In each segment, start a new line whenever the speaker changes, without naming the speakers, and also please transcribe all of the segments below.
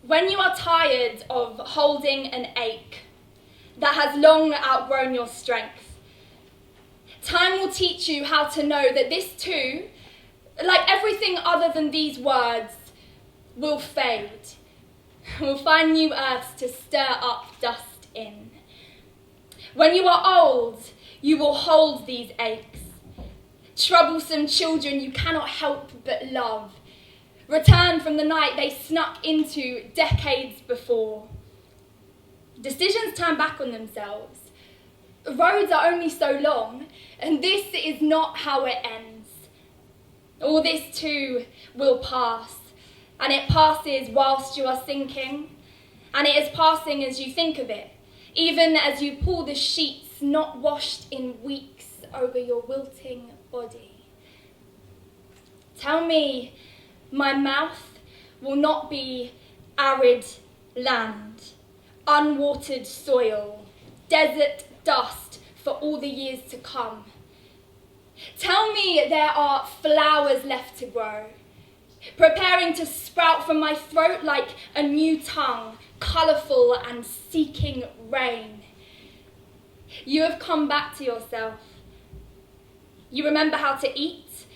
When you are tired of holding an ache that has long outgrown your strength, time will teach you how to know that this too, like everything other than these words, will fade. Will find new earths to stir up dust in. When you are old, you will hold these aches. Troublesome children you cannot help but love. Return from the night they snuck into decades before. Decisions turn back on themselves. Roads are only so long, and this is not how it ends. All this too will pass, and it passes whilst you are sinking, and it is passing as you think of it, even as you pull the sheets not washed in weeks over your wilting body. Tell me my mouth will not be arid land, unwatered soil, desert dust for all the years to come. Tell me there are flowers left to grow, preparing to sprout from my throat like a new tongue, colourful and seeking rain. You have come back to yourself. You remember how to eat.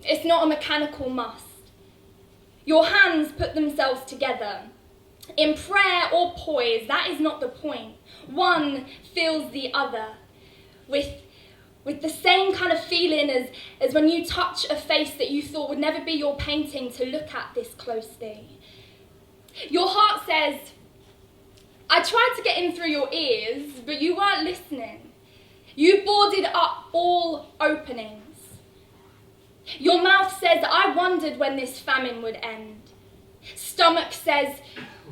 It's not a mechanical must. Your hands put themselves together. In prayer or poise, that is not the point. One fills the other with the same kind of feeling as when you touch a face that you thought would never be your painting to look at this closely. Your heart says, I tried to get in through your ears, but you weren't listening. You boarded up all openings. Your mouth says, I wondered when this famine would end. Stomach says,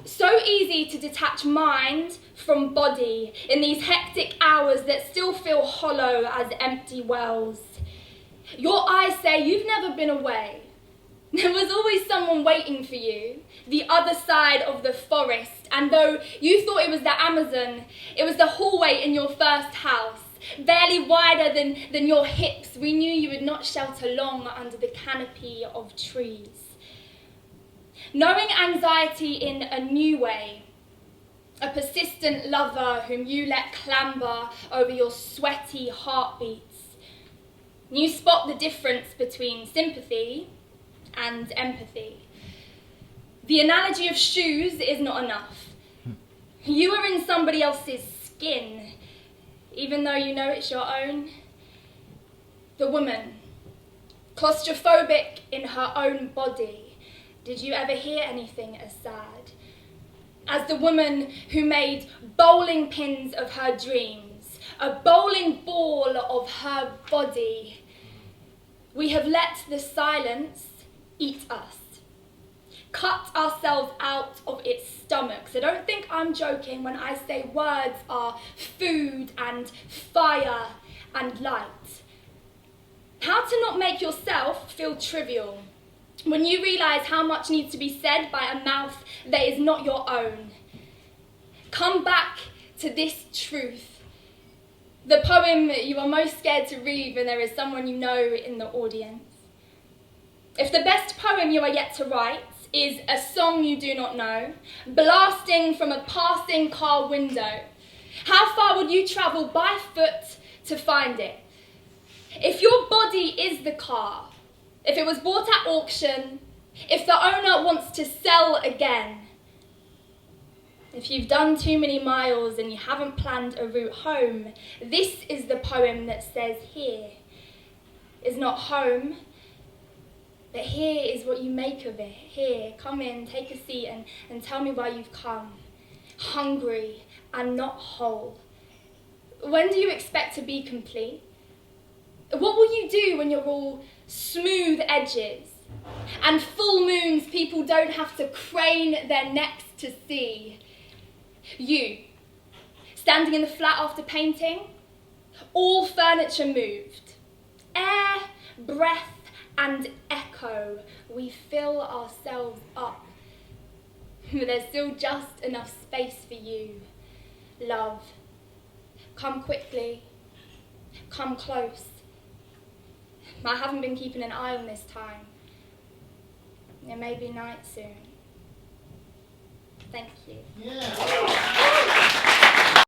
so easy to detach mind from body in these hectic hours that still feel hollow as empty wells. Your eyes say, you've never been away. There was always someone waiting for you, the other side of the forest, and though you thought it was the Amazon, it was the hallway in your first house. Barely wider than your hips, we knew you would not shelter long under the canopy of trees. Knowing anxiety in a new way, a persistent lover whom you let clamber over your sweaty heartbeats, you spot the difference between sympathy and empathy. The analogy of shoes is not enough. You are in somebody else's skin, even though you know it's your own. The woman, claustrophobic in her own body, did you ever hear anything as sad? As the woman who made bowling pins of her dreams, a bowling ball of her body, we have let the silence eat us, cut ourselves out of its stomach. So don't think I'm joking when I say words are food and fire and light. How to not make yourself feel trivial when you realise how much needs to be said by a mouth that is not your own. Come back to this truth. The poem you are most scared to read when there is someone you know in the audience. If the best poem you are yet to write is a song you do not know, blasting from a passing car window, how far would you travel by foot to find it? If your body is the car, if it was bought at auction, if the owner wants to sell again, if you've done too many miles and you haven't planned a route home, this is the poem that says here is not home, but here is what you make of it. Here, come in, take a seat and tell me why you've come. Hungry and not whole. When do you expect to be complete? What will you do when you're all smooth edges and full moons people don't have to crane their necks to see? You, standing in the flat after painting, all furniture moved. Air, breath and echo, we fill ourselves up. But there's still just enough space for you. Love, come quickly, come close. I haven't been keeping an eye on this time. It may be night soon. Thank you.
Yeah.